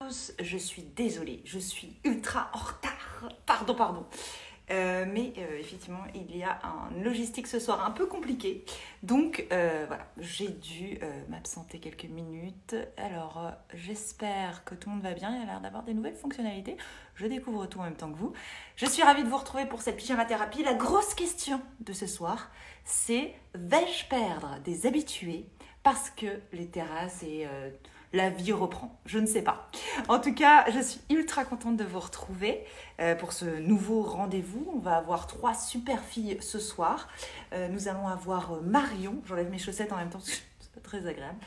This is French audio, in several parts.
tous, je suis désolée, je suis ultra en retard. Pardon. Mais effectivement, il y a une logistique ce soir un peu compliquée. Donc voilà, j'ai dû m'absenter quelques minutes. Alors j'espère que tout le monde va bien. Il y a l'air d'avoir des nouvelles fonctionnalités. Je découvre tout en même temps que vous. Je suis ravie de vous retrouver pour cette pyjama thérapie. La grosse question de ce soir, c'est vais-je perdre des habitués parce que les terrasses et la vie reprend? Je ne sais pas. En tout cas, je suis ultra contente de vous retrouver pour ce nouveau rendez-vous. On va avoir 3 super filles ce soir. Nous allons avoir Marion. J'enlève mes chaussettes en même temps, c'est pas très agréable.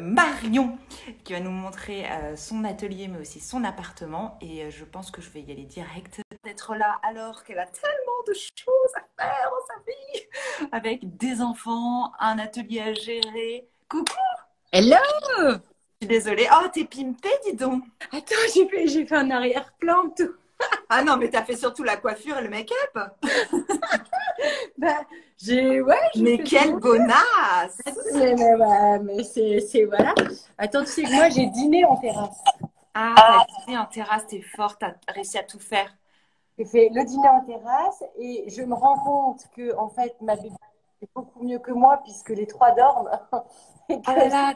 Marion qui va nous montrer son atelier mais aussi son appartement. Et je pense que je vais y aller direct. D'être là alors qu'elle a tellement de choses à faire dans sa vie. Avec des enfants, un atelier à gérer. Coucou! Hello! Je suis désolée. Oh, t'es pimpée, dis donc. Attends, j'ai fait un arrière-plan, tout. Ah non, mais t'as fait surtout la coiffure et le make-up. Bah, Mais quelle bonasse! mais c'est voilà. Attends, tu sais que moi, j'ai dîné en terrasse. Ah, t'as dîné en terrasse, t'es forte, t'as réussi à tout faire. J'ai fait le dîner en terrasse et je me rends compte que, en fait, ma bébé est beaucoup mieux que moi puisque les 3 dorment. Et que Oh là là.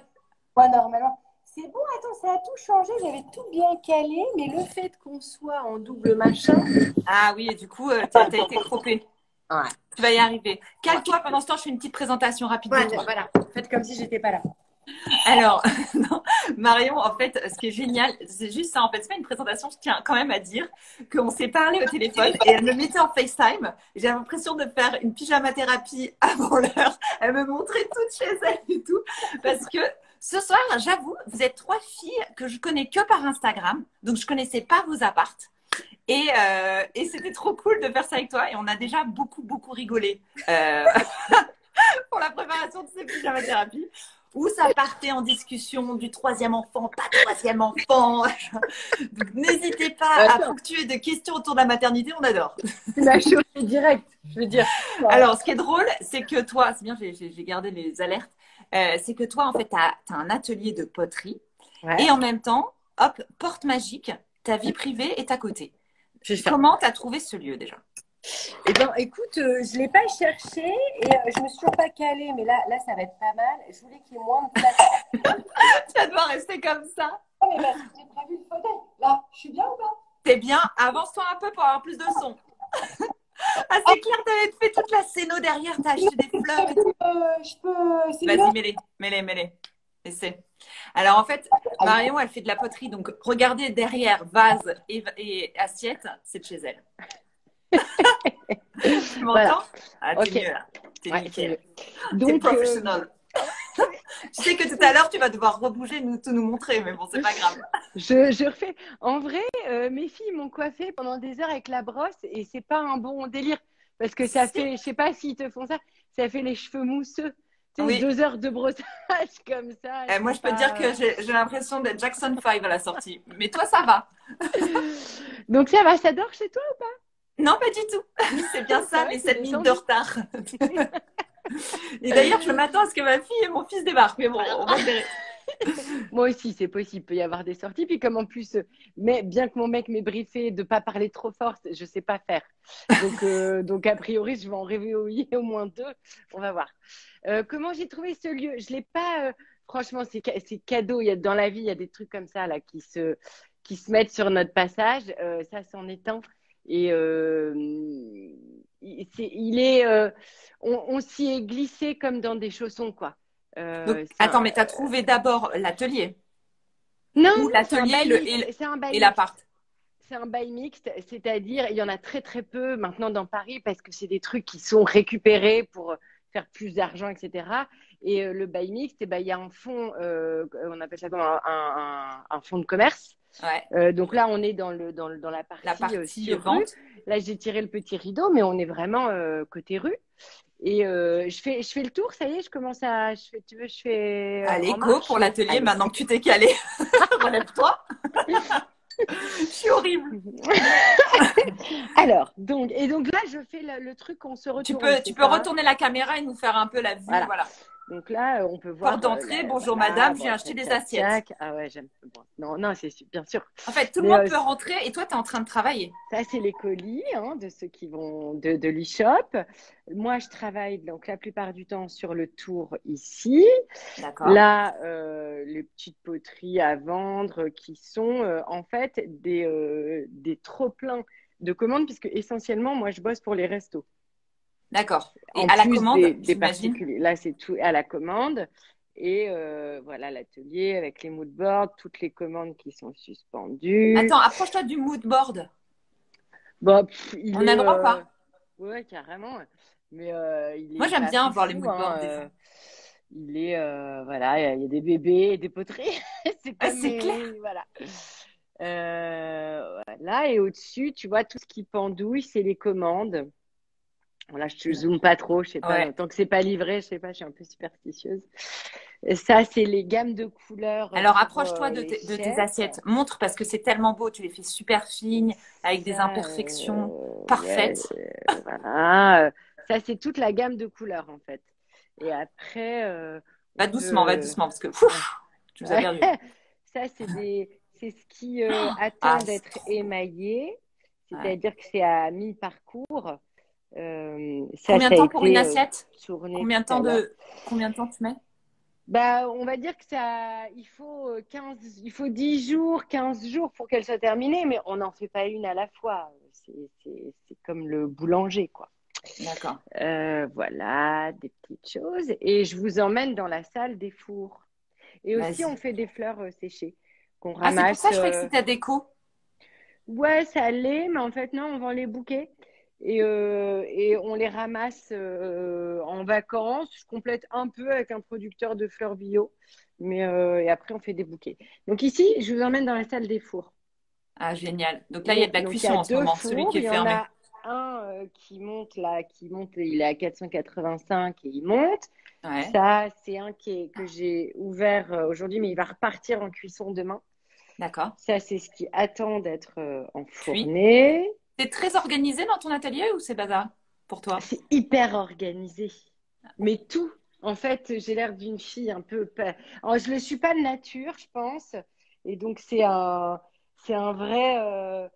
moi, normalement, c'est bon, attends, ça a tout changé. J'avais tout bien calé, mais le fait qu'on soit en double machin. Ah oui, et du coup, t'as été croppée. Ouais. Tu vas y arriver. Cale-toi, pendant ce temps, je fais une petite présentation rapide de toi. Voilà. Faites comme si j'étais pas là. Alors, non, Marion, en fait, ce qui est génial, c'est juste ça. En fait, c'est pas une présentation. Je tiens quand même à dire qu'on s'est parlé au téléphone et elle me mettait en FaceTime. J'ai l'impression de faire une pyjama thérapie avant l'heure. Elle me montrait toutes chez elle et tout. Parce que ce soir, j'avoue, vous êtes 3 filles que je connais que par Instagram. Donc, je connaissais pas vos apparts. Et c'était trop cool de faire ça avec toi. Et on a déjà beaucoup rigolé pour la préparation de ces pyjama thérapies. Où ça partait en discussion du 3e enfant, pas 3e enfant. Donc, n'hésitez pas à ponctuer de questions autour de la maternité, on adore. La chose est directe, je veux dire. Alors, ce qui est drôle, c'est que toi, c'est bien, j'ai gardé les alertes, c'est que toi, en fait, tu as un atelier de poterie et en même temps, hop, porte magique, ta vie privée est à côté. Comment tu as trouvé ce lieu déjà? Eh bien, écoute, je ne l'ai pas cherché et je ne me suis toujours pas calée, mais là, ça va être pas mal. Je voulais qu'il y ait moins de place. Tu vas devoir rester comme ça. Non, mais parce que j'ai prévu le fauteuil. Là, je suis bien ou pas? T'es bien. Avance-toi un peu pour avoir plus de son. Ah, c'est clair, t'avais fait toute la scéno derrière, t'as acheté des fleurs et tout. Je peux. Vas-y, mêlez. Essaie. Alors, en fait, Marion, elle fait de la poterie. Donc, regardez derrière, vase et assiette, c'est de chez elle. Tu m'entends? Voilà. Ah, t'es Okay. mieux là. T'es nickel. Donc, t'es professionnel. Je sais que tout à l'heure, tu vas devoir rebouger, tout nous montrer, mais bon, c'est pas grave. Je refais. En vrai, mes filles m'ont coiffé pendant des heures avec la brosse et c'est pas un bon délire parce que ça fait, je sais pas s'ils te font ça, ça fait les cheveux mousseux. Tu sais, 2 heures de brossage comme ça. Moi, je peux te dire que j'ai l'impression d'être Jackson 5 à la sortie. Mais toi, ça va. Donc, ça va, ça dort chez toi ou pas? Non, pas du tout. C'est bien ça, les 7 minutes de retard. Et d'ailleurs, je m'attends à ce que ma fille et mon fils débarquent. Mais bon, on va verra. Moi aussi, c'est possible. Il peut y avoir des sorties. Puis comme en plus, mais bien que mon mec m'ait briefé de ne pas parler trop fort, je ne sais pas faire. Donc, a priori, je vais en réveiller au moins 2. On va voir. Comment j'ai trouvé ce lieu? Je ne l'ai pas… franchement, c'est cadeau. Dans la vie, il y a des trucs comme ça là, qui se mettent sur notre passage. Ça, c'en est un. Et on s'y est glissé comme dans des chaussons, quoi. Donc, attends, mais tu as trouvé d'abord l'atelier? Non, ou l'atelier et l'appart? C'est un bail mixte, c'est-à-dire il y en a très très peu maintenant dans Paris parce que c'est des trucs qui sont récupérés pour faire plus d'argent, etc. Et le bail mixte, il y a un fonds, on appelle ça comme un fonds de commerce. Ouais. Donc là, on est dans la partie vente. Là, j'ai tiré le petit rideau, mais on est vraiment côté rue. Et je fais le tour, ça y est, je commence à… je fais allez, go pour l'atelier, maintenant que tu t'es calé. Relève-toi. Je suis horrible. Alors, donc là, je fais le truc qu'on se retourne. Tu peux retourner la caméra et nous faire un peu la vue. Voilà. Donc là, on peut Porte voir, d'entrée, bonjour voilà, madame, bon, j'ai acheté tac, des tac, assiettes. tac. Ah ouais, j'aime. Bon, non, non, bien sûr. En fait, tout le Mais monde peut rentrer et toi, tu es en train de travailler. ça, c'est les colis hein, de ceux qui vont de l'e-shop. Moi, je travaille donc la plupart du temps sur le tour ici. D'accord. Là, les petites poteries à vendre qui sont en fait des trop-pleins de commandes, puisque essentiellement, moi, je bosse pour les restos. D'accord. Et En à la plus commande, des j'imagine. particuliers. Là, c'est tout à la commande. Et voilà, l'atelier avec les mood boards, toutes les commandes qui sont suspendues. Attends, approche-toi du mood board. Bon, On a le droit ou pas? ouais, carrément. Mais il Moi, est j'aime pas bien voir les foufou, mood hein. boards des gens. Il est, voilà, il y a des bébés et des poteries. C'est Ouais, comme c'est clair. voilà. Voilà, et au-dessus, tu vois, tout ce qui pendouille, c'est les commandes. Bon, là, je te zoome pas trop, je sais pas, Ouais. tant que c'est pas livré, je sais pas, je suis un peu superstitieuse. Et ça, c'est les gammes de couleurs Alors, pour approche-toi les de tes chefs. assiettes. Montre parce que c'est tellement beau. Tu les fais super fines, avec des Ça, imperfections ouais, parfaites. voilà. Ça, c'est toute la gamme de couleurs, en fait. Et après, on peut. Va doucement, parce que Ouais. tu nous as perdu. Ça, c'est ce qui attend Ah, c'est d'être trop beau. émaillé, Ouais. c'est-à-dire que c'est à mi-parcours. Combien Ça de a temps pour une été assiette? tourné tout à l'heure. Combien de temps tu mets? Bah, on va dire que il faut 10 jours, 15 jours pour qu'elle soit terminée, mais on n'en fait pas une à la fois. C'est comme le boulanger, quoi. D'accord. Voilà, des petites choses. Et je vous emmène dans la salle des fours. Et aussi, on Vas-y. fait des fleurs séchées qu'on Ah, c'est pour ramasse. ça, je croyais que c'était ta déco. Ouais, ça l'est, mais en fait, non, on vend les bouquets. Et on les ramasse en vacances. Je complète un peu avec un producteur de fleurs bio. Et après, on fait des bouquets. Donc ici, je vous emmène dans la salle des fours. Ah, génial. Donc là, il y a Et de la donc, il y cuisson a en ce deux moment, celui fours. qui est Il y en fermé. a un qui monte là, il est à 485 et il monte. Ouais. Ça, c'est un que j'ai ouvert aujourd'hui, mais il va repartir en cuisson demain. D'accord. Ça, c'est ce qui attend d'être Puis, enfourné. t'es très organisé dans ton atelier ou c'est bazar pour toi? C'est hyper organisé. Mais tout. En fait, j'ai l'air d'une fille un peu. Alors, je ne le suis pas de nature, je pense. Et donc, c'est un vrai.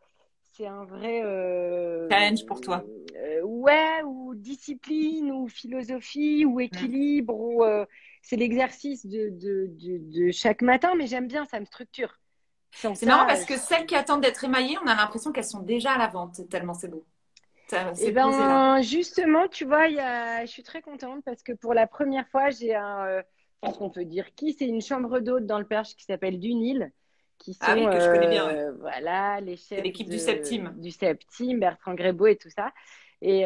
C'est un vrai. Challenge pour toi. Ouais, ou discipline, ou philosophie, ou Hmm. équilibre, ou. C'est l'exercice de chaque matin, mais j'aime bien, ça me structure. Sans C'est marrant ça, parce que celles qui attendent d'être émaillées, on a l'impression qu'elles sont déjà à la vente, tellement c'est beau. eh C'est posé là. ben, justement, tu vois, je suis très contente parce que pour la première fois, je pense qu'on peut dire qui, c'est une chambre d'hôte dans le Perche qui s'appelle Dunil, qui Ah sont, oui, que je connais bien, ouais. voilà, les C'est chefs l'équipe du Septime. du Septime, Bertrand Grébeau et tout ça, et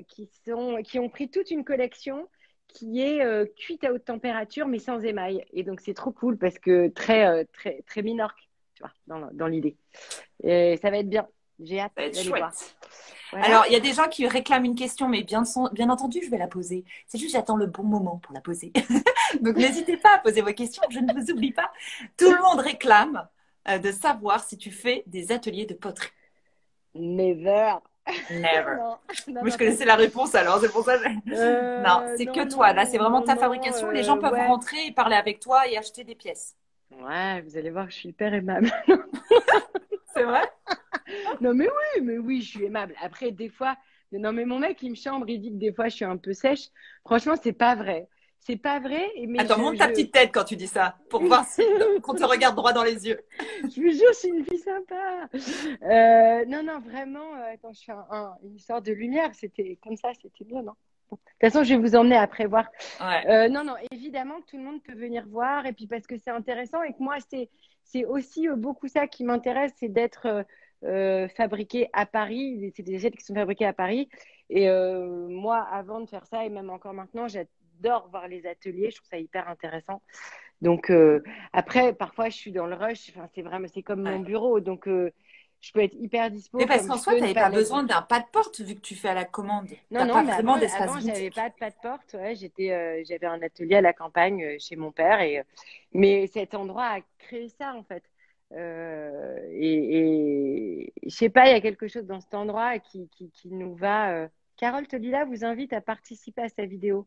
qui ont pris toute une collection qui est cuite à haute température mais sans émail. Et donc, c'est trop cool parce que très minorque, tu vois, dans l'idée. Et ça va être bien. J'ai hâte Ça va être d'aller voir. chouette. Voilà. Alors, il y a des gens qui réclament une question, mais bien entendu, je vais la poser. C'est juste, j'attends le bon moment pour la poser. Donc, n'hésitez pas à poser vos questions, je ne vous oublie pas. Tout le monde réclame de savoir si tu fais des ateliers de poterie. Never. Never. Non, non, Moi, je non, pas connaissais du la tout. réponse alors, c'est pour ça. Non, c'est que toi. Là, c'est vraiment ta Non, fabrication. Les gens peuvent ouais. rentrer et parler avec toi et acheter des pièces. Ouais, vous allez voir que je suis hyper aimable. C'est vrai? Non, mais oui, je suis aimable. Après, des fois, non, mais mon mec, il me chambre, il dit que des fois, je suis un peu sèche. Franchement, c'est pas vrai. C'est pas vrai, mais Attends, monte ta petite tête quand tu dis ça, pour voir si qu'on te regarde droit dans les yeux. Je vous jure, je suis une fille sympa. Non, non, vraiment, attends, je fais une histoire de lumière. C'était comme ça, c'était bien, non? Bon. De toute façon, je vais vous emmener après voir. Ouais. Non, non, évidemment que tout le monde peut venir voir, et puis parce que c'est intéressant, et que moi, c'est aussi beaucoup ça qui m'intéresse, c'est d'être fabriqué à Paris. C'est des assiettes qui sont fabriquées à Paris. Et moi, avant de faire ça, et même encore maintenant, j'adore voir les ateliers. Je trouve ça hyper intéressant. Donc après, parfois, je suis dans le rush. Enfin, c'est vraiment, c'est comme mon Ouais. bureau. Donc, je peux être hyper Mais dispo, parce comme qu'en je soi, peux tu ne n'avais pas pas l'être besoin du tout. d'un pas de porte vu que tu fais à la commande. Tu Non, n'as non, pas mais vraiment d'espace avant, j'avais boutique. pas de pas de porte. Ouais, j'avais un atelier à la campagne chez mon père. Mais cet endroit a créé ça, en fait. Et je sais pas, il y a quelque chose dans cet endroit qui nous va. Carole Tolila vous invite à participer à sa vidéo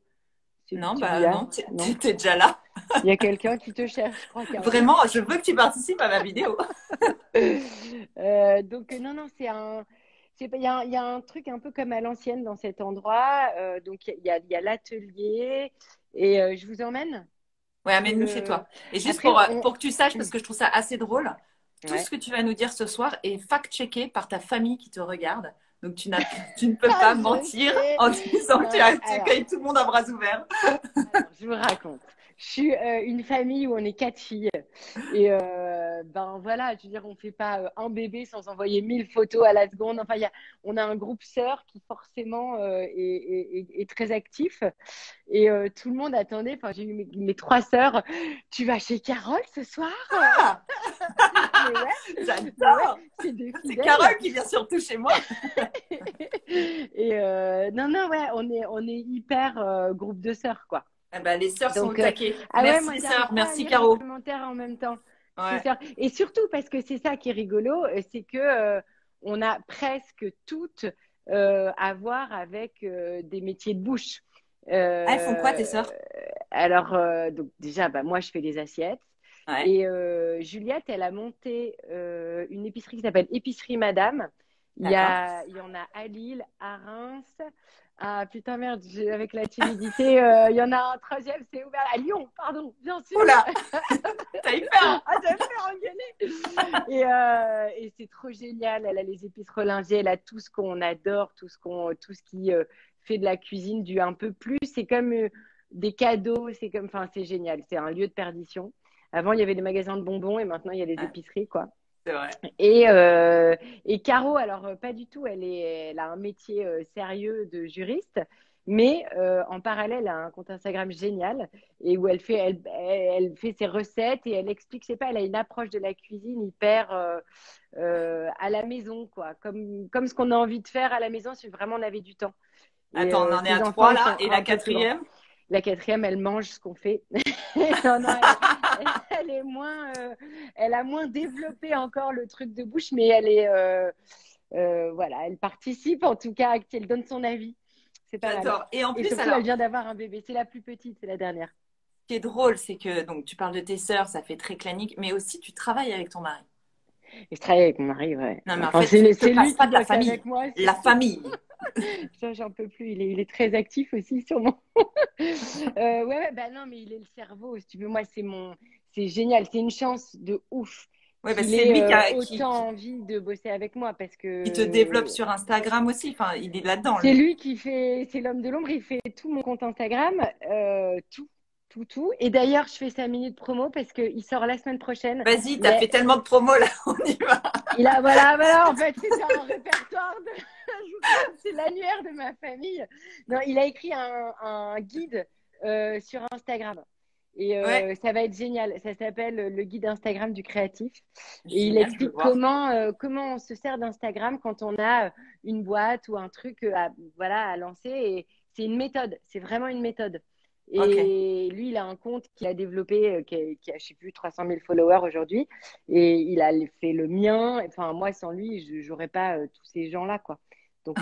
Non, Tu dis bah ah, non, non? t'es déjà là. Il y a quelqu'un qui te cherche, je crois, Caro. Vraiment, je veux que tu participes à ma vidéo. Donc, non, non, il y a un truc un peu comme à l'ancienne dans cet endroit. Donc, il y a l'atelier et je vous emmène Ouais, pour amène-nous chez le. toi. Et juste Après, pour que tu saches, parce que je trouve ça assez drôle, tout ce Ouais. que tu vas nous dire ce soir est fact-checké par ta famille qui te regarde. Donc tu ne peux Ah, pas je mentir sais. en disant que Non, tu accueilles tout le monde à bras ouverts. alors, je vous raconte. Je suis une famille où on est 4 filles. Et ben voilà, je veux dire, on fait pas un bébé sans envoyer 1000 photos à la seconde. Enfin, on a un groupe sœur qui forcément est très actif. Et tout le monde attendait. Enfin, j'ai eu mes 3 sœurs. Tu vas chez Carole ce soir? Ah, Mais ouais, mais ouais, j'adore! c'est des C'est fidèles. Carole qui vient surtout chez moi. Et non, non, ouais, on est hyper groupe de sœurs, quoi. Eh ben, les sœurs sont au Donc, taquet. ah ouais, Merci moi, les j'arrive sœurs, pas à merci lire les Caro. commentaires en même temps. C'est Ouais. ça. Et surtout parce que c'est ça qui est rigolo, c'est que on a presque toutes à voir avec des métiers de bouche. Ah, elles font quoi tes Euh, sœurs? alors, donc déjà, bah, moi, je fais des assiettes. Ouais, Et Juliette, elle a monté une épicerie qui s'appelle Épicerie Madame. d'accord. Il y en a à Lille, à Reims. Ah putain, merde, avec la timidité, il y en a un troisième, c'est ouvert à Lyon, pardon, bien sûr. Oula, t'as eu peur, hein? Ah, ça me fait engueuler. Et c'est trop génial. Elle a les épices Rollinger, elle a tout ce qu'on adore, tout ce qui fait de la cuisine du un peu plus. C'est comme des cadeaux, enfin, c'est génial. C'est un lieu de perdition. Avant, il y avait des magasins de bonbons et maintenant, il y a les Ouais, épiceries, quoi. c'est vrai. Et Caro, alors pas du tout, elle a un métier sérieux de juriste, mais en parallèle, elle a un compte Instagram génial et où elle fait ses recettes et elle explique, je sais pas, elle a une approche de la cuisine hyper à la maison, quoi, comme ce qu'on a envie de faire à la maison si vraiment on avait du temps. Et Attends, on en est ses à enfants, trois ils là, sont et la un peu plus grands. quatrième? La quatrième, elle mange ce qu'on fait. Non, non, elle est moins, elle a moins développé encore le truc de bouche, mais elle est, voilà, elle participe en tout cas, elle donne son avis. C'est pas mal. J'adore. Et en Et plus, surtout, elle alors, vient d'avoir un bébé. C'est la plus petite, c'est la dernière. ce qui est drôle, c'est que donc tu parles de tes sœurs, ça fait très clanique, mais aussi tu travailles avec ton mari. Et je travaille avec mon mari, ouais. Non, mais en Enfin, fait, tu ne te c'est passes lui pas qui de la bosse famille. avec moi La surtout. famille. Ça, j'en peux plus. Il est très actif aussi, sûrement. Ouais, bah non, mais il est le cerveau. Si tu veux, moi, c'est génial. C'est une chance de ouf Oui, parce que qu'il c'est ait lui autant envie de bosser avec moi parce qui te développe que sur Instagram aussi. Enfin, il est là-dedans, c'est lui. lui qui fait, c'est l'homme de l'ombre. Il fait tout mon compte Instagram, tout, tout, tout. Et d'ailleurs, je fais sa minute promo parce qu'il sort la semaine prochaine. Vas-y, Il t'as a, fait tellement de promos là, on y va. voilà, voilà. En fait, c'est un répertoire de, c'est l'annuaire de ma famille. Non, il a écrit un guide sur Instagram. Et Ouais, ça va être génial. Ça s'appelle le guide Instagram du créatif. Et il génial, je veux explique voir. comment on se sert d'Instagram quand on a une boîte ou un truc voilà, à lancer. Et c'est une méthode. C'est vraiment une méthode. Ok. Et lui, il a un compte qu'il a développé, qui a, je sais plus, 300 000 followers aujourd'hui. Et il a fait le mien. Enfin, moi, sans lui, je n'aurais pas tous ces gens-là, quoi. Donc,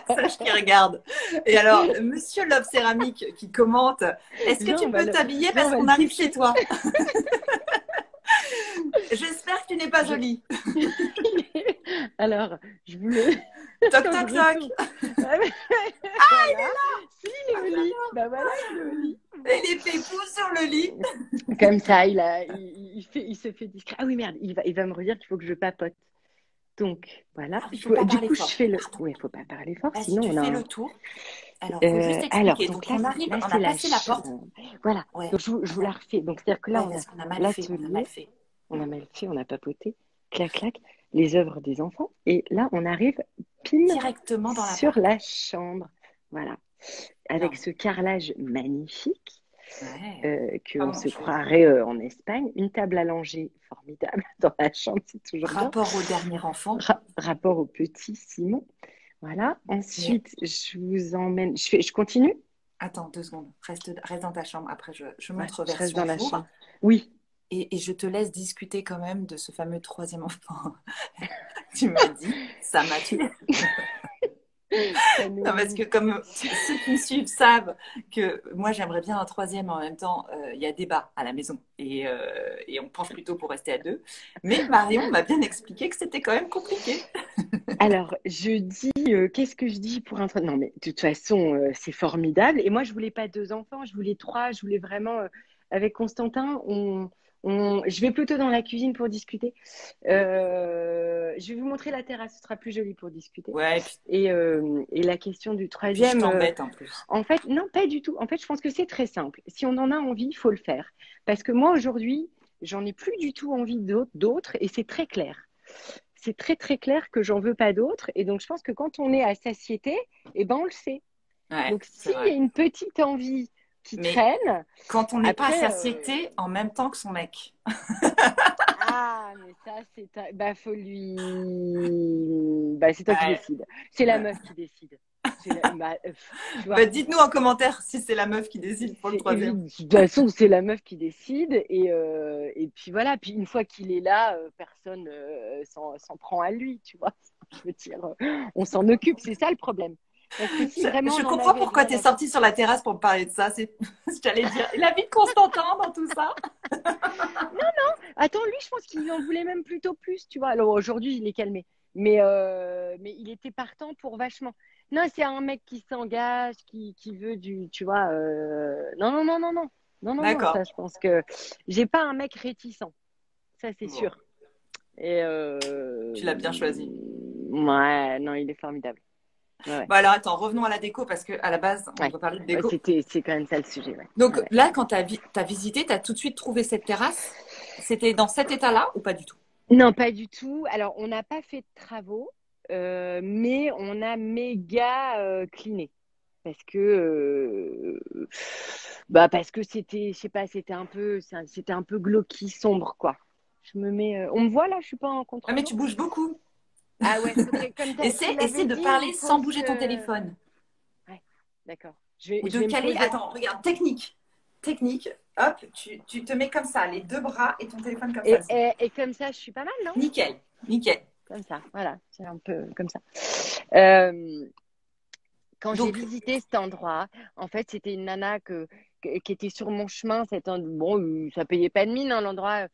Sache qu'il regarde. Et alors, Monsieur Love Céramique qui commente, est-ce que viens, tu peux t'habiller viens, on parce va qu'on le arrive chez piquer. toi? J'espère que tu n'es pas Je... jolie. Alors, je voulais. Toc, Attends, je toc, toc. retourne. Voilà. Si, il est Ah, au lit. j'adore. Bah voilà, il est au lit. Et les pépous sur le lit. Comme ça, il se fait discret. Ah oui, merde, il va me redire qu'il faut que je papote. Donc, voilà. Ah oui, il faut pas Du parler coup, je fort. fais le. Pardon. Oui, il faut pas parler fort, Vas-y, sinon tu on a fais un. le tour. Alors, faut juste Alors, expliquer. donc Donc, on arrive, on c'est a la passé la porte. voilà. Ouais. Donc, je vous la refais. Donc, c'est-à-dire que là, Ouais, on a parce qu'on a mal fait. On a mal l'atelier, fait. on a mal fait, on a papoté, clac, clac, les œuvres des enfants. Et là, on arrive pile Directement dans sur l'appart. la chambre. Voilà. Avec Non. ce carrelage magnifique Ouais. qu'on Comment se je veux. croirait en Espagne. Une table à langer formidable dans la chambre, c'est toujours bien. Rapport au dernier enfant. Rapport au petit Simon. Voilà. Et Ensuite, je vous emmène. Je continue? attends 2 secondes. Reste dans ta chambre. Après, je Ouais, montre je reste version dans la jour. chambre. Oui. Et je te laisse discuter quand même de ce fameux troisième enfant. Tu m'as dit, ça m'a tué. Ça Non, parce que nous... comme ceux qui me suivent savent que moi j'aimerais bien un troisième, en même temps il y a débat à la maison et on penche plutôt pour rester à deux. Mais Marion m'a bien expliqué que c'était quand même compliqué. Alors, je dis, qu'est-ce que je dis pour un... Non, mais de toute façon, c'est formidable. Et moi, je voulais pas deux enfants, je voulais trois. Je voulais vraiment, avec Constantin, je vais plutôt dans la cuisine pour discuter. Je vais vous montrer la terrasse, ce sera plus joli pour discuter. Ouais, Et la question du puis je troisième, t'embête en plus. en fait, non, pas du tout. En fait, je pense que c'est très simple. Si on en a envie, il faut le faire. Parce que moi, aujourd'hui, j'en ai plus du tout envie d'autres, et c'est très clair. C'est très, très clair que j'en veux pas d'autres. Et donc, je pense que quand on est à satiété, eh ben, on le sait. Ouais, Donc, c'est s'il y a vrai. une petite envie qui Mais traîne, quand on n'est pas à après, satiété en même temps que son mec. ah, mais ça, bah, faut lui. Bah, c'est toi qui Ouais. décides. C'est la Ouais. meuf qui décide. Tu vois, Bah, dites-nous en commentaire si c'est la meuf qui décide pour le c'est troisième. évident. De toute façon, c'est la meuf qui décide. Et puis voilà. Puis une fois qu'il est là, personne s'en prend à lui, tu vois. Je veux dire, on s'en occupe. C'est ça le problème. Parce que si vraiment Je on en comprends avait pourquoi rien tu es à foutre. sortie sur la terrasse pour me parler de ça. J'allais dire, et la vie de Constantin dans tout ça. Attends, lui, je pense qu'il en voulait même plutôt plus, tu vois. Alors aujourd'hui, il est calmé. Mais il était partant pour vachement. Non, c'est un mec qui s'engage, qui veut du, tu vois. Non, non, non, non, non. Non, non, non, D'accord. ça, je pense que j'ai pas un mec réticent. Ça, c'est Bon, sûr. Et tu l'as bien choisi. ouais, non, il est formidable. Ouais, ouais. Bon, alors attends, revenons à la déco parce qu'à la base, on Ouais. doit parler de Ouais, déco. c'est quand même ça le sujet, ouais. Ouais, Donc ouais. là, quand tu as visité, tu as tout de suite trouvé cette terrasse. C'était dans cet état-là ou pas du tout? Non, pas du tout. Alors, on n'a pas fait de travaux, mais on a méga cleané. Parce que, parce que c'était, je sais pas, c'était un peu glauqui, sombre, quoi. Je me mets, on me voit là, je suis pas en Ah, mais tu contre-jour. bouges beaucoup. Ah ouais, faudrait, comme tu Essaie l'avais de dit, parler il faut sans bouger ton se, téléphone. ouais, d'accord. Ou Je de vais me caler. poser. Attends, regarde, technique. Technique. Hop, tu te mets comme ça, les deux bras et ton téléphone comme ça. Et comme ça, je suis pas mal, non? Nickel, nickel. Comme ça, voilà, c'est un peu comme ça. Euh, Quand j'ai Donc, visité cet endroit, en fait, c'était une nana qui était sur mon chemin. Bon, ça payait pas de mine, hein, l'endroit.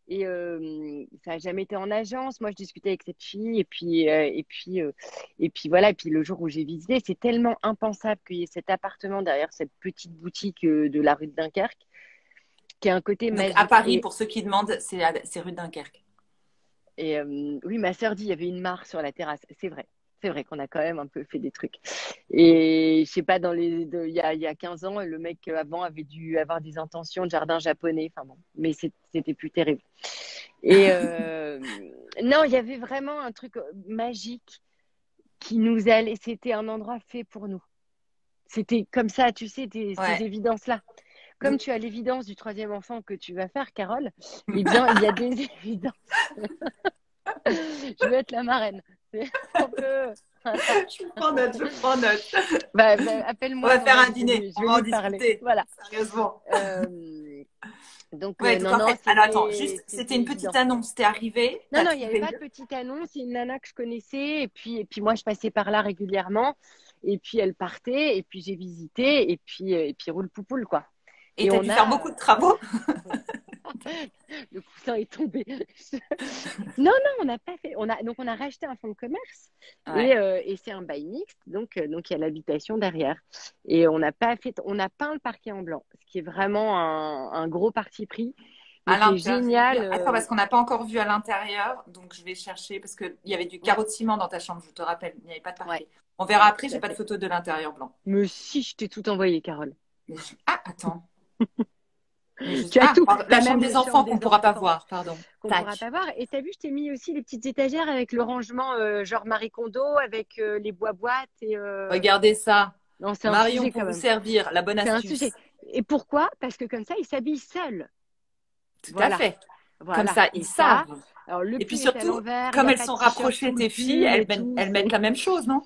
Et ça n'a jamais été en agence. Moi, je discutais avec cette fille. Et puis voilà. Et puis le jour où j'ai visité, c'est tellement impensable qu'il y ait cet appartement derrière cette petite boutique de la rue de Dunkerque, qui a un côté donc à magique. Paris, pour ceux qui demandent, c'est rue de Dunkerque. Oui, ma sœur dit il y avait une mare sur la terrasse. C'est vrai. C'est vrai qu'on a quand même un peu fait des trucs. Et je sais pas, il y a 15 ans, le mec avant avait dû avoir des intentions de jardin japonais. Enfin bon, mais c'était plus terrible. Et non, il y avait vraiment un truc magique qui nous allait. C'était un endroit fait pour nous. C'était comme ça, tu sais, ces Ouais. évidences-là. Comme Donc, tu as l'évidence du troisième enfant que tu vas faire, Carole, eh bien, il y a des évidences. Je veux être la marraine. C'est un peu. Voilà. je prends note, je prends note. On Appelle-moi va faire pendant un que dîner, on je vais va en lui parler. discuter. Voilà. Sérieusement. Donc, Ouais, donc non, en non, fait, alors attends, juste, c'était c'était une évident. petite annonce. T'es arrivé, Non, t'as non, il n'y avait trouvé pas de mieux. petite annonce. C'est une nana que je connaissais. Et puis moi, je passais par là régulièrement. Et puis, elle partait. Et puis, j'ai visité. Et puis roule poupoule, quoi. Et Et t'as on dû faire a. beaucoup de travaux. Le coussin est tombé. Non, non, on n'a pas fait. Donc, on a racheté un fonds de commerce Ouais. et c'est un bail mixte. Donc, il y a l'habitation derrière. Et on n'a pas fait. On a peint le parquet en blanc, ce qui est vraiment un gros parti pris, mais À qui est l'intérieur. génial. Attends, parce qu'on n'a pas encore vu à l'intérieur, donc je vais chercher, parce qu'il y avait du carreau de ciment dans ta chambre, je te rappelle, il n'y avait pas de Ouais, parquet. On verra ouais, après, tout j'ai à pas de fait. photo de l'intérieur blanc. Mais si, je t'ai tout envoyé, Carole. Ah, attends. Tu as Ah, tout. pardon, Tu la as chambre même des les chambres enfants qu'on ne des pourra pas enfants voir, pardon. qu'on ne pourra Tac. pas voir. Et tu as vu, je t'ai mis aussi les petites étagères avec le rangement genre Marie Kondo, avec les boîtes. Regardez ça. Non, c'est un Marion, sujet pour quand vous même. servir, la bonne C'est un sujet. astuce. Et pourquoi? Parce que comme ça, il s'habille seul. Tout à Voilà, fait. Comme voilà. ça, ils Et ça, savent. alors le Et puis pull est à surtout, l'envers, il n'y comme a elles pas de sont t-shirt rapprochées, sous le tes filles, pull et tout. elles mettent la même chose, non?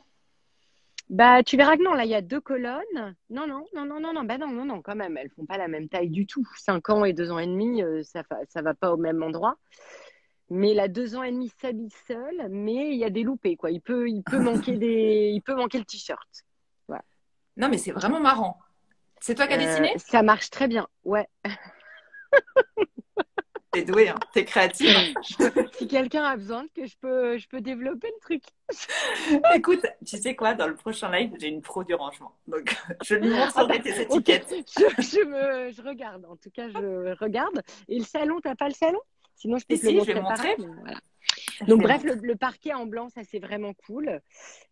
Bah, tu verras que non, là, il y a deux colonnes. Non, non, non, non, non, non, bah non, non, non, quand même, elles font pas la même taille du tout. 5 ans et 2 ans et demi, ça va pas au même endroit. Mais la 2 ans et demi s'habille seule, mais il y a des loupés, quoi. Il peut manquer le t-shirt. Voilà. Non, mais c'est vraiment marrant. C'est toi qui as dessiné? Ça marche très bien. Ouais. T'es douée, hein. T'es créative. Si quelqu'un a besoin, que je peux développer le truc. Écoute, tu sais quoi, dans le prochain live, j'ai une pro du rangement. Donc, je lui montrerai tes Ok, étiquettes. je regarde. En tout cas, je regarde. Et le salon, t'as pas le salon? Sinon, je peux Si, te le si, je vais montrer montrer. pareil. Voilà. Je Donc, vais bref, montrer. le parquet en blanc, ça, c'est vraiment cool.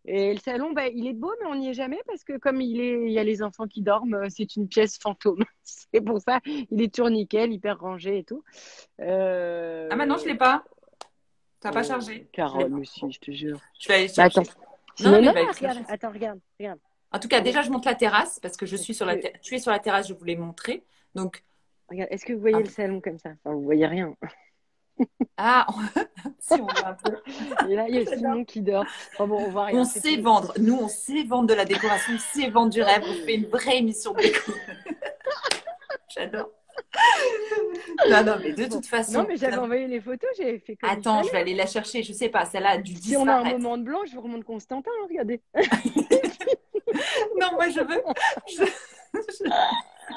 Et le salon, bah, il est beau, mais on n'y est jamais parce que comme il y a les enfants qui dorment, c'est une pièce fantôme. C'est pour ça, il est toujours nickel, hyper rangé et tout. Ah, maintenant, je Euh... l'ai pas. Ça n'a pas Oh, chargé. Je l'ai Carole, pas. mais si, je te jure. Je vais aller Bah, attends. chercher. Non, non, Sinon, mais non, il va non, aller regarde. chercher. Attends, regarde, regarde. En tout cas, Est-ce déjà, je monte la terrasse parce que je suis sur la que, terrasse. Tu es sur la terrasse, je voulais montrer. Donc, regarde, est-ce que vous voyez un le peu. salon comme ça? Enfin, vous voyez rien. Ah, si on voit un peu. Et là, il y a J'adore. Simon qui dort. Enfin bon, on voit On rien. C'est sait pour... vendre. Nous, on sait vendre de la décoration, on sait vendre du rêve. On fait une vraie émission de déco. J'adore. Non, non, mais de Bon. toute Non, façon, mais j'avais envoyé les photos, j'avais fait comme il attends, fallait. je vais aller la chercher. Je sais pas, celle-là a dû Si on a un disparaître. moment de blanc, je vous remonte Constantin, hein, regardez. Non, moi, je veux.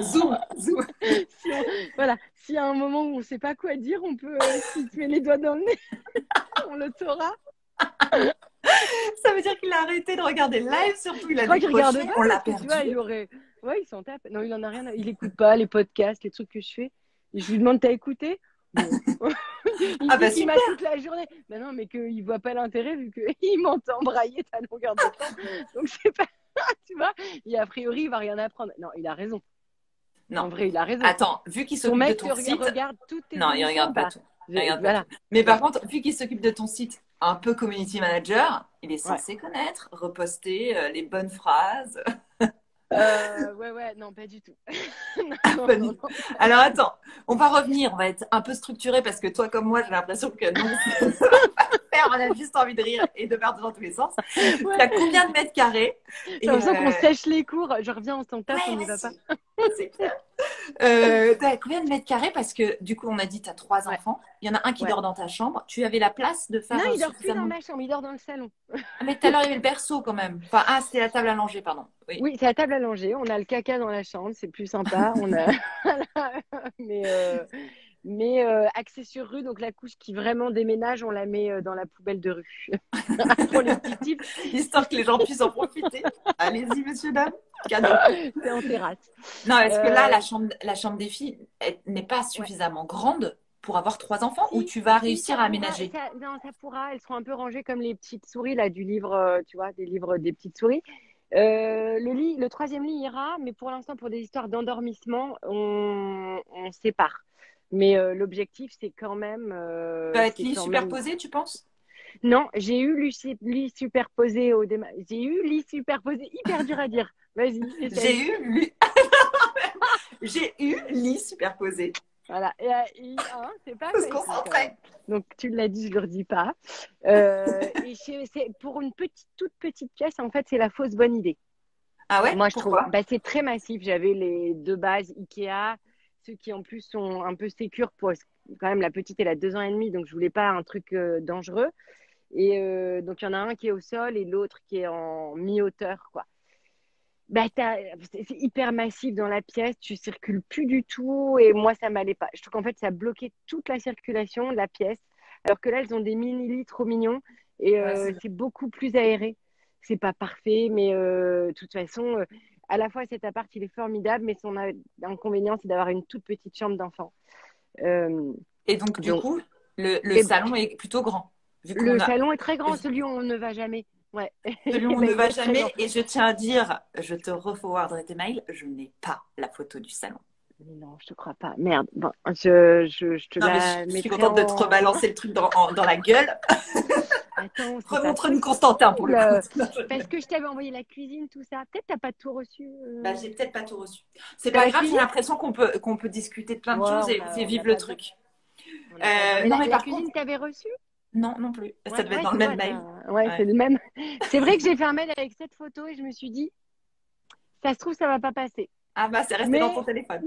Zoom, zoom. Si on... Voilà, s'il y a un moment où on ne sait pas quoi dire, on peut, s'il te met les doigts dans le nez, on le saura. Ça veut dire qu'il a arrêté de regarder le live, surtout il Je a crois qu'il regarde décroché, pas on l'a parce que tu vois, perdu. il aurait. Ouais, il s'en tape. Non, il en a rien. Il écoute pas les podcasts, les trucs que je fais. Je lui demande, t'as écouté? Bon. Il Ah dit bah qu'il super. m'a toute la journée. Ben non, mais qu'il voit pas l'intérêt vu qu'il m'entend brailler à longueur de temps. Donc c'est pas. Tu vois, et a priori, il va rien apprendre. Non, il a raison. Non. En vrai, il a raison. Attends, vu qu'il Ton s'occupe de mec ton site, regarde toutes tes non, il émissions ou regarde pas pas? tout. Il regarde pas tout. Voilà. Mais par Voilà. contre, vu qu'il s'occupe de ton site, un peu community manager, il est Ouais. censé connaître, reposter les bonnes phrases. Ouais, non, pas du tout. Pas du tout. Alors attends, on va revenir, on va être un peu structuré parce que toi comme moi, j'ai l'impression que non, ça va pas le faire, on a juste envie de rire et de perdre dans tous les sens. Tu Ouais. as combien de mètres carrés? J'ai l'impression qu'on sèche les cours. Je reviens, on s'en tape, on Ouais, n'y va pas. vas-y. C'est clair. T'as combien de mètres carrés? Parce que du coup, on a dit tu as trois Ouais, enfants. Il y en a un qui ouais. dort dans ta chambre. Tu avais la place de Non, faire il dort plus dans suffisamment. ma chambre, il dort dans le salon. Ah, mais tout à l'heure, il y avait le berceau quand même. Enfin, ah, c'était la table à langer, pardon. Oui. Oui, c'est la table à langer. On a le caca dans la chambre, c'est plus sympa. On a... mais axé sur rue, donc la couche qui vraiment déménage, on la met dans la poubelle de rue. Pour les petits tips, Histoire que les gens puissent en profiter. Allez-y, monsieur, dame. Cadeau. c'est en terrasse. Non, est-ce que là, Euh, la chambre des filles n'est pas ouais. suffisamment grande pour avoir trois enfants ou Si, tu vas si, réussir ça à pourra, aménager? non, ça pourra. Elles seront un peu rangées comme les petites souris là du livre, tu vois, des livres des petites souris. Le troisième lit ira, mais pour l'instant, pour des histoires d'endormissement, on sépare. Mais l'objectif, Tu vas être c'est lit quand même. superposé, tu penses? Non, j'ai eu lit superposé au démarrage. J'ai eu lit superposé, hyper dur à dire. Vas-y, J'ai essaye. eu j'ai eu lit superposé. Voilà. Et c'est pas Faut se facile quand même. concentrer. Donc, tu l'as dit, je le redis pas. C'est pour une toute petite pièce, en fait, c'est la fausse bonne idée. Ah ouais? Moi, je trouve, Pourquoi? bah, c'est très massif. J'avais les deux bases Ikea, ceux qui en plus sont un peu sécures pour quand même la petite, elle a 2 ans et demi, donc je voulais pas un truc dangereux. Et donc il y en a un qui est au sol et l'autre qui est en mi-hauteur, quoi. Bah, c'est hyper massif dans la pièce, tu circules plus du tout et moi ça m'allait pas. Je trouve qu'en fait ça bloquait toute la circulation de la pièce, alors que là elles ont des mini-lits trop mignons et Ouais, c'est beaucoup plus aéré. C'est pas parfait, mais de toute façon, à la fois cet appart il est formidable, mais son inconvénient c'est d'avoir une toute petite chambre d'enfant. Euh, et donc, du donc, coup, le et salon est plutôt grand. Vu le qu'on a salon est très grand, celui où on ne va jamais. Ouais, celui où on ben, ne il va est très jamais. grand. Et je tiens à dire, je te reforwarderai tes mails, je n'ai pas la photo du salon. Mais non, je te crois pas. Merde. Bon, je te Non, mais la je suis mettrai contente de te en. rebalancer le truc dans la gueule. Attends, c'est pas Remontre-nous Constantin pour le coup. possible. Non, je Parce rigole. que je t'avais envoyé la cuisine, tout ça. Peut-être t'as pas tout reçu. Bah, j'ai peut-être pas tout reçu. C'est T'as pas la grave, j'ai cuisine? l'impression qu'on peut discuter de plein de Ouais, choses et on vivre n'a le pas besoin. truc. On n'a pas besoin. Mais Non, la, mais la par contre, cuisine, t'avais reçu? non, non plus. Ça devait être dans Tu le même vois, mail. ouais, c'est Ouais. le même. C'est vrai que j'ai fait un mail avec cette photo et je me suis dit, ça se trouve, ça va pas passer. Ah bah, c'est resté dans ton Mais téléphone.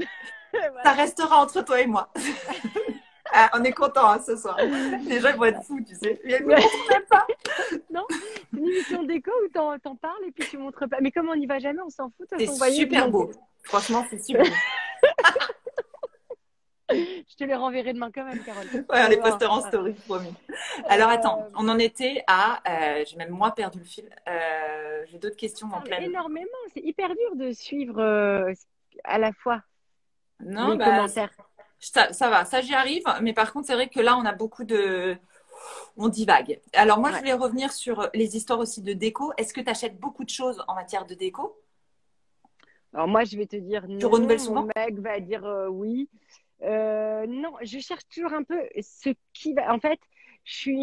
Ça voilà. restera entre toi et moi. Ah, on est content hein, ce soir. Les gens ils vont être fous, tu sais. Mais elle me montre même pas. Non, c'est une émission déco où t'en parles et puis tu montres pas. Mais comme on n'y va jamais, on s'en fout. De toute C'est façon, vous voyez, super beau. Franchement, c'est super beau. je te les renverrai demain quand même, Carole. Ouais, on les Voilà. postera en story, promis. Alors attends, on en était à. J'ai même moi perdu le fil. J'ai d'autres questions en Parle pleine. énormément. C'est hyper dur de suivre à la fois Non, les bah commentaires. ça va, ça j'y arrive. Mais par contre, c'est vrai que là, on a beaucoup de. On divague. Alors moi, je Ouais. voulais revenir sur les histoires aussi de déco. Est-ce que tu achètes beaucoup de choses en matière de déco? Alors moi, je vais te dire Tu non. renouvelles Mon souvent? mec va dire oui. Non, je cherche toujours un peu ce qui va. En fait, je suis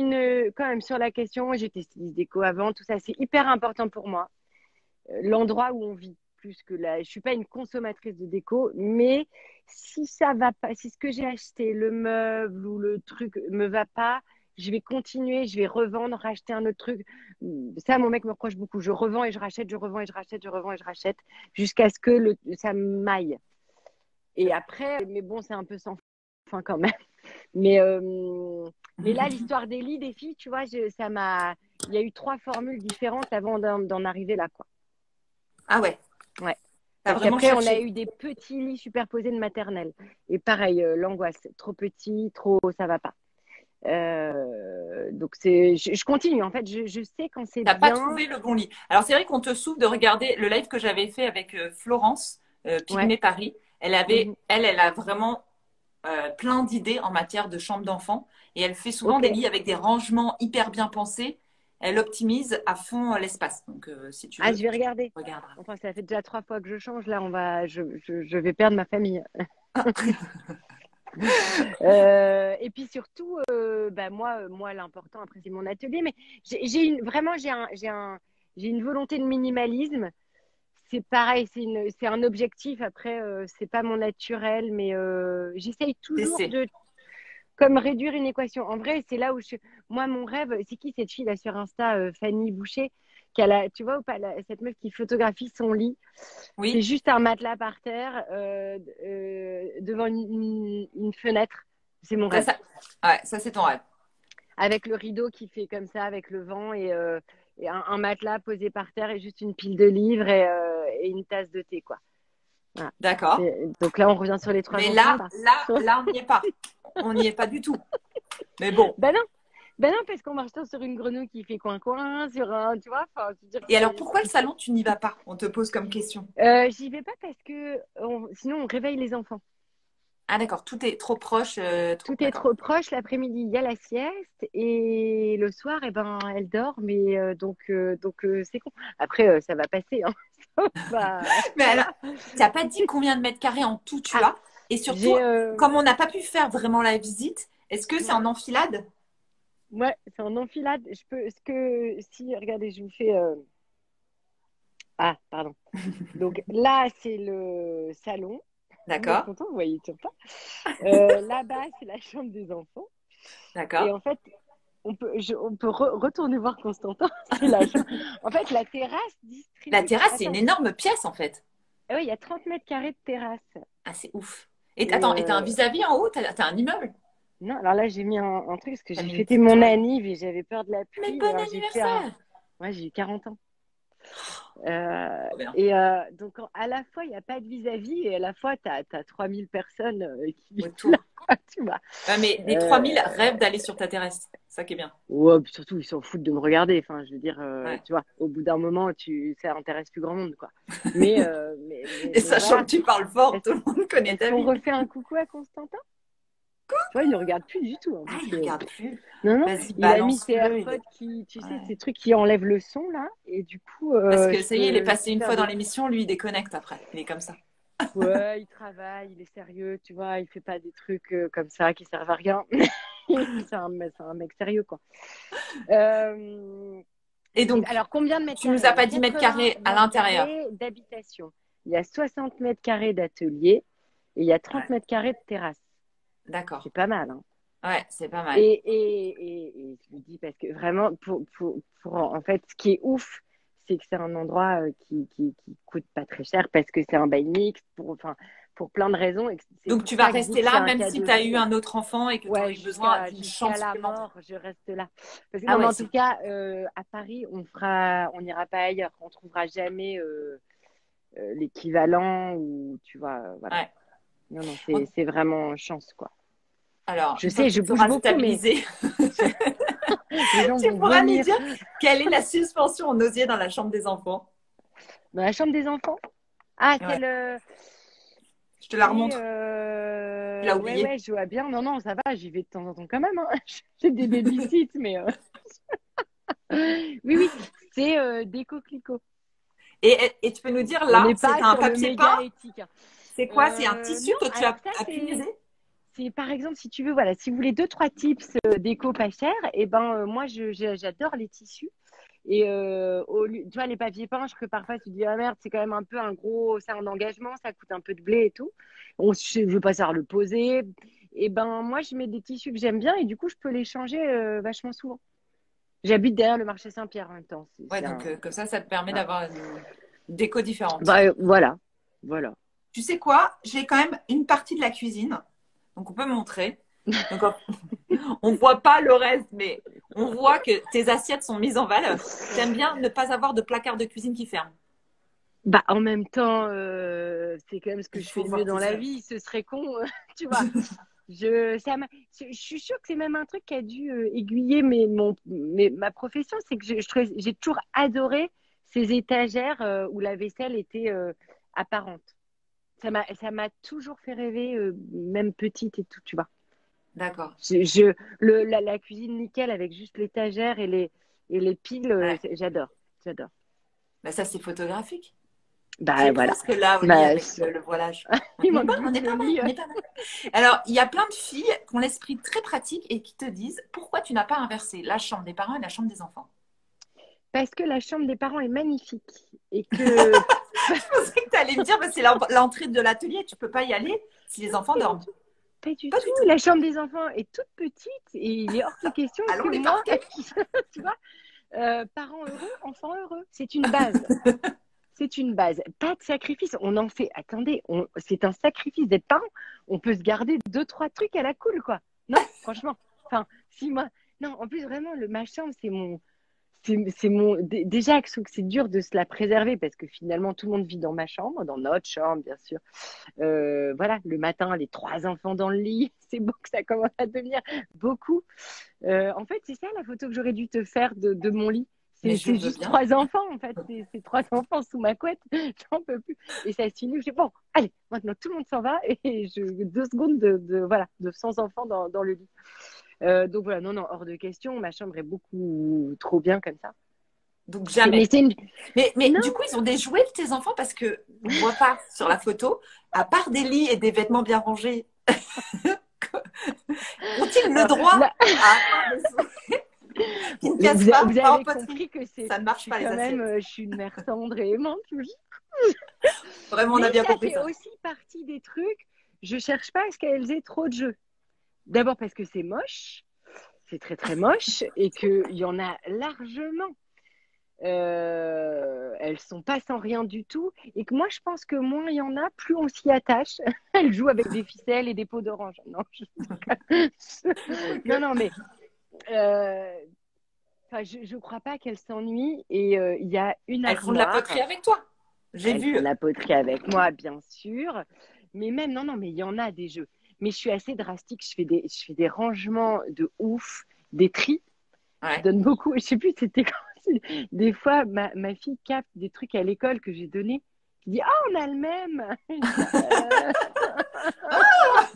quand même sur la question. J'étais styliste déco avant, tout ça. C'est hyper important pour moi. L'endroit où on vit, plus que là. Je suis pas une consommatrice de déco, mais si ça va pas, si ce que j'ai acheté, le meuble ou le truc me va pas, je vais continuer, je vais revendre, racheter un autre truc. Ça, mon mec me reproche beaucoup. Je revends et je rachète, je revends et je rachète, je revends et je rachète, jusqu'à ce que ça m'aille. Et après, mais bon, c'est un peu sans fin quand même. Mais, euh, mais là, l'histoire des lits, des filles, tu vois, il y a eu 3 formules différentes avant d'en arriver là, quoi. Ah ouais, Ouais. t'as Parce vraiment qu'après, on a cherché. eu des petits lits superposés de maternelle. Et pareil, l'angoisse, trop petit, trop, ça va pas. Donc je continue. En fait, je sais quand c'est T'as pas bien. trouvé le bon lit. Alors c'est vrai qu'on te souffre de regarder le live que j'avais fait avec Florence, Ouais. Pygmée Paris. Mhm. Elle a vraiment plein d'idées en matière de chambre d'enfant et elle fait souvent Ok. des lits avec des rangements hyper bien pensés. Elle optimise à fond l'espace. Donc si tu Ah, veux, je vais regarder. tu regarderas. Enfin, ça fait déjà 3 fois que je change. Là, je vais perdre ma famille. Et puis surtout, bah moi l'important après c'est mon atelier, mais vraiment j'ai une volonté de minimalisme. C'est pareil, c'est un objectif. Après, c'est pas mon naturel, mais j'essaye toujours T'essaies. de comme réduire une équation. En vrai, c'est là où moi mon rêve, c'est qui cette fille là sur Insta, Fanny Boucher, tu vois ou pas, cette meuf qui photographie son lit. C'est Oui, juste un matelas par terre devant une fenêtre. C'est mon ça, rêve. ça, ouais, ça c'est ton rêve. Avec le rideau qui fait comme ça, avec le vent et un matelas posé par terre et juste une pile de livres et une tasse de thé, quoi. Voilà. D'accord. Donc là, on revient sur les trois Mais enfants ou pas? là, on n'y est pas. On n'y est pas du tout. Mais bon. Ben non, ben non, parce qu'on marche sur une grenouille qui fait coin-coin, sur un, tu vois, enfin, je veux dire, Et alors, pourquoi le salon, tu n'y vas pas? On te pose comme question. j'y vais pas parce que sinon on réveille les enfants. Ah d'accord, tout est trop proche. Tout est D'accord. trop proche. L'après-midi, il y a la sieste et le soir, eh ben, elle dort. Mais c'est con. Après, ça va passer. Hein. Mais Tu alors, vois. tu n'as pas dit combien de mètres carrés en tout tu Ah, as? Et surtout, j'ai. comme on n'a pas pu faire vraiment la visite, est-ce que c'est Ouais, en enfilade? ouais, c'est en enfilade. Si, regardez, je vous fais. Ah, pardon. Donc là, c'est le salon. Vous êtes D'accord, content, vous voyez toujours pas. Là-bas, c'est la chambre des enfants. Et d'accord. en fait, on peut retourner voir Constantin. C'est la chambre. En fait, la terrasse La distribue. terrasse, c'est une Attends. énorme pièce en fait. Ah oui, il y a 30 mètres carrés de terrasse. Ah, c'est ouf. Et Et attends, et t'as un vis-à-vis en haut? T'as un immeuble? non, alors là, j'ai mis un truc parce que T'as j'ai mis une fêté petite mon toile. anniv et j'avais peur de la Mais pluie. bon Alors j'ai fait un. anniversaire! Ouais, j'ai eu 40 ans. Trop bien. Donc, à la fois, il n'y a pas de vis-à-vis et à la fois, tu as 3000 personnes qui vivent Autour. là, tu vois. Ouais, mais les Euh, 3000 rêvent d'aller sur ta terrasse. Ça qui est bien. ouais, puis surtout, ils s'en foutent de me regarder. Enfin, je veux dire, Ouais. tu vois, au bout d'un moment, ça intéresse plus grand monde, quoi. Et Mais sachant voilà. que tu parles fort, Est-ce, tout le monde connaît est-ce ta qu'on vie. refait un coucou à Constantin? Tu vois, il ne regarde plus du tout, hein, Ah, parce il que regarde plus. non, non, Vas-y, il a mis ses balance-le. AirPods qui, tu sais, Ouais. ces trucs qui enlèvent le son là, et du coup, Parce que ça y est, il est je passé peux une faire fois dans des. l'émission, lui, il déconnecte après. Il est comme ça. Ouais, il travaille, il est sérieux, tu vois, il fait pas des trucs comme ça qui servent à rien. C'est un mec sérieux, quoi. Euh, Et donc, donc, alors, combien de mètres tu nous carrés? as Il y a pas dit mètres 80 carrés à mètres l'intérieur. carrés d'habitation. Il y a 60 mètres carrés d'atelier et il y a 30 Ouais, mètres carrés de terrasse. C'est d'accord. pas mal, hein. Ouais, c'est pas mal. Et je le dis parce que vraiment, en fait, ce qui est ouf, c'est que c'est un endroit qui coûte pas très cher parce que c'est un bail mixte. Enfin, pour plein de raisons. Et c'est Donc, pour tu vas ça que je dis rester que c'est là, un même si cadeau tu as de eu vie. un autre enfant et que tu Ouais, aurais eu besoin d'une chambre jusqu'à la supplémentaire. mort, je reste là. Parce que, Ah non, mais ouais, en tout cas, à Paris, on n'ira pas ailleurs. On trouvera jamais l'équivalent ou tu vois, voilà. ouais. Non, non, Bon, c'est vraiment chance, quoi. alors, Je une fois sais, que tu je bouge seras beaucoup, mais stabilisé, les gens tu vont pourras nous vomir. dire quelle est la suspension en osier dans la chambre des enfants. Dans la chambre des enfants? Ah, Ouais, celle. je te la C'est, remontre. Tu l'as ouais, oublié. ouais, je vois bien. Non, non, ça va, j'y vais de temps en temps quand même, hein. J'ai des baby-sits, mais oui, oui, c'est des coquelicots. Et tu peux nous dire On là, n'est c'est pas un sur le papier peint? méga éthique, hein. C'est quoi? C'est un tissu Non, que tu alors as, ça, as punaisé? c'est par exemple, si tu veux, voilà, si vous voulez deux, trois tips déco pas cher, et ben, moi, j'adore les tissus. Et tu vois, les papiers peints, que parfois tu te dis, ah merde, c'est quand même un peu c'est un engagement, ça coûte un peu de blé et tout. Je veux pas savoir le poser. Et ben, moi, je mets des tissus que j'aime bien et du coup, je peux les changer vachement souvent. J'habite derrière le marché Saint-Pierre en même temps. Ouais, donc comme ça te permet Voilà. d'avoir une déco différente. Bah, voilà. Voilà. Tu sais quoi? J'ai quand même une partie de la cuisine, donc on peut montrer. Donc on voit pas le reste, mais on voit que tes assiettes sont mises en valeur. T'aimes bien ne pas avoir de placard de cuisine qui ferme. Bah, en même temps, c'est quand même ce que Il je fais faut de mieux voir dans tout la ça. vie. Ce serait con, tu vois. Je suis sûre que c'est même un truc qui a dû aiguiller ma profession. C'est que j'ai toujours adoré ces étagères où la vaisselle était apparente. Ça m'a toujours fait rêver, même petite et tout, tu vois. D'accord. La cuisine nickel avec juste l'étagère et les piles, Ouais. j'adore. J'adore. Bah, ça, c'est photographique. Tu Bah es voilà. presque là au lit Bah, avec le voilage. il On est manque pas, on juste est le pas mal, lit. on est pas mal. Alors, il y a plein de filles qui ont l'esprit très pratique et qui te disent pourquoi tu n'as pas inversé la chambre des parents et la chambre des enfants. Parce que la chambre des parents est magnifique et que Je pensais que tu allais me dire bah, c'est l'entrée de l'atelier, tu peux pas y aller si les enfants pas du dorment. tout. Pas du Pas tout. du tout. La chambre des enfants est toute petite et il est hors de question Allons que les moi, parquets. tu vois, parents heureux, enfants heureux. C'est une base. C'est une base. Pas de sacrifice. On en fait. Attendez, c'est un sacrifice d'être parent. On peut se garder deux, trois trucs à la cool, quoi. Non, franchement. Enfin, si moi. Non, en plus, vraiment, ma chambre, déjà que c'est dur de se la préserver parce que finalement tout le monde vit dans ma chambre, dans notre chambre bien sûr. Voilà, le matin les trois enfants dans le lit, c'est beau que ça commence à devenir beaucoup. En fait, c'est ça la photo que j'aurais dû te faire de mon lit. Mais C'est je c'est veux juste bien. trois enfants en fait, c'est trois enfants sous ma couette, j'en peux plus. Et ça se finit, je dis bon, allez, maintenant tout le monde s'en va et 2 secondes voilà, de sans enfants dans le lit. Donc voilà, non, non, hors de question, ma chambre est beaucoup trop bien comme ça. Donc Mais jamais. c'est une... Mais Non, du coup, ils ont des jouets, tes enfants, parce que on voit pas sur la photo, à part des lits et des vêtements bien rangés, ont-ils le alors droit là, à avoir des jouets qui bon, ne cassent pas, vous pas en avez poterie? compris que Ça ne je marche suis pas les quand même, assiettes. je suis une mère tendre et aimante. Oui. Vraiment, on Mais a bien ça compris fait ça. aussi partie des trucs. Je cherche pas à ce qu'elles aient trop de jeux. D'abord parce que c'est moche, c'est très très moche et qu'il y en a largement. Elles sont pas sans rien du tout et que moi je pense que moins il y en a, plus on s'y attache. Elles jouent avec des ficelles et des peaux d'orange. Non, Ok. non, non, mais euh, enfin, je crois pas qu'elles s'ennuient et il y a une Elles font de la armoire. poterie avec toi. J'ai Elles font vu. de la poterie avec moi, bien sûr. Mais même, non, non, mais il y en a des jeux. Mais je suis assez drastique. Je fais des rangements de ouf, des tris. Je Ouais. donne beaucoup. Je sais plus, c'était quand. Des fois, ma fille capte des trucs à l'école que j'ai donnés. Qui dit, ah, on a le même. Je dis, Ah,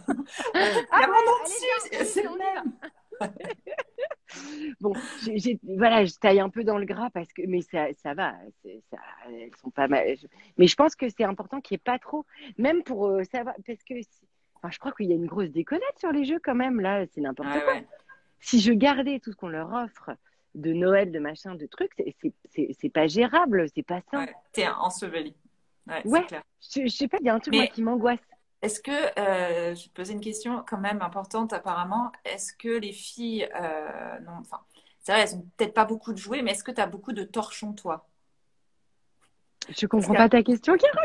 il ah y a mon ouais, nom allez, dessus, c'est viens, le on y va. même. Bon, voilà, je taille un peu dans le gras parce que, mais ça va, elles sont pas mal. Mais je pense que c'est important qu'il n'y ait pas trop, même pour savoir, parce que, enfin, je crois qu'il y a une grosse déconnade sur les jeux quand même, là, c'est n'importe Ouais, quoi. ouais. Si je gardais tout ce qu'on leur offre de Noël, de machin, de trucs, c'est pas gérable, c'est pas sain. Ouais. T'es enseveli. Ouais, c'est Ouais, clair. je sais pas, il y a un truc, moi, Mais qui m'angoisse. est-ce que, je vais te poser une question quand même importante apparemment, est-ce que les filles, non, enfin, c'est vrai, elles ont peut-être pas beaucoup de jouets, mais est-ce que tu as beaucoup de torchons, toi? Je Parce comprends que pas ta question, Kira.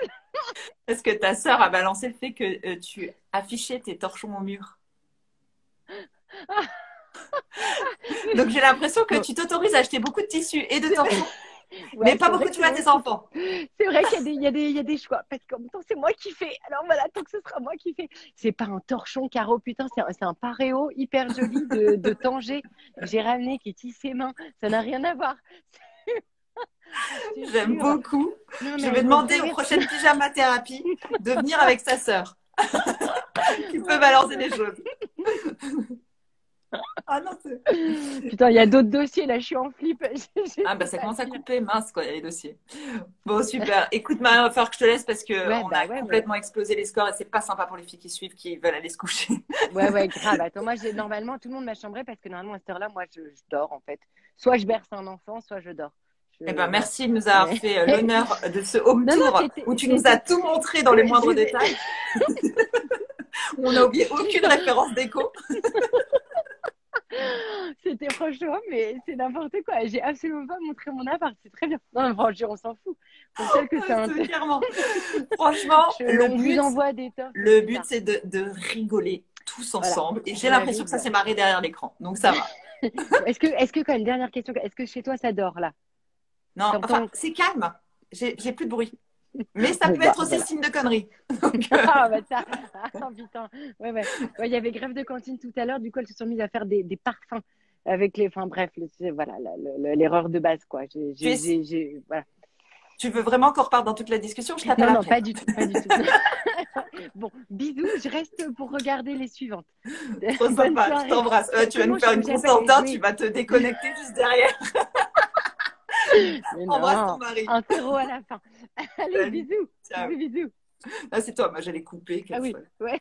Est-ce que ta sœur a balancé le fait que tu affichais tes torchons au mur? Donc j'ai l'impression que Bon, tu t'autorises à acheter beaucoup de tissus et de torchons, mais ouais, pas c'est vrai beaucoup de que jouets à tes enfants. c'est vrai qu'il y a il y a des choix. Parce qu'en même temps, c'est moi qui fais. Alors voilà, tant que ce sera moi qui fais. C'est pas un torchon carreau, putain, c'est un paréo hyper joli de Tanger que j'ai ramené, qui est tissé main. Ça n'a rien à voir. Je te J'aime jure. beaucoup. Non, Je mais vais elle me demander fait aux rire. prochaines pyjama thérapie de venir avec sa sœur qui peut balancer des choses. Ah non, Putain, il y a d'autres dossiers là, je suis en flip. Je ah bah sais ça pas commence à dire. couper, mince quoi, il y a les dossiers. Bon super. Écoute Marie, il va falloir que je te laisse parce que Ouais, on bah a ouais, complètement explosé les scores et c'est pas sympa pour les filles qui suivent qui veulent aller se coucher. ouais, ouais, grave. Attends, moi, normalement, tout le monde m'a chambré parce que normalement, à cette heure-là, moi, je dors en fait. Soit je berce un enfant, soit je dors. Eh ben Voilà. merci de nous avoir Mais... fait l'honneur de ce home Non, non, tour où tu nous as tout montré dans les moindres c'était- détails. On n'a oublié aucune référence déco. C'était franchement, mais c'est n'importe quoi. J'ai absolument pas montré mon appart. C'est très bien. Non, mais franchement, on s'en fout. Pour celle que ça C'est intéresse. clairement. Franchement, On vous envoie des torts le plus but, tard. c'est de rigoler tous Voilà. ensemble. Et j'ai On l'impression que ça arrive. s'est marré derrière l'écran. Donc ça va. Est-ce que, quand même, dernière question, est-ce que chez toi ça dort là? Non, enfin, T'entends? c'est calme. J'ai plus de bruit. Mais ça Bon, peut bah, être aussi voilà. signe de connerie. Donc, Ah, bah ça. Ah, putain. Ouais, ouais. Ouais, il y avait grève de cantine tout à l'heure. Du coup, elles se sont mises à faire des parfums avec les. Enfin, bref, voilà, l'erreur de base, quoi. tu, es- Voilà. tu veux vraiment qu'on reparte dans toute la discussion? Je t'appelle Non, non, après. pas du tout, pas du tout. Bon, bisous. Je reste pour regarder les suivantes. Trop Bonne sympa. Je soirée. t'embrasse. Tu vas nous Comment faire une j'appelle? Constantin. Tu Oui, vas te déconnecter juste derrière. mais Embrasse ton non. mari. Un zéro à la fin. Allez, Salut. bisous. Ciao. Bisous, bisous. Là, c'est toi. Moi, j'allais couper. Ah Quelle oui, folle. ouais.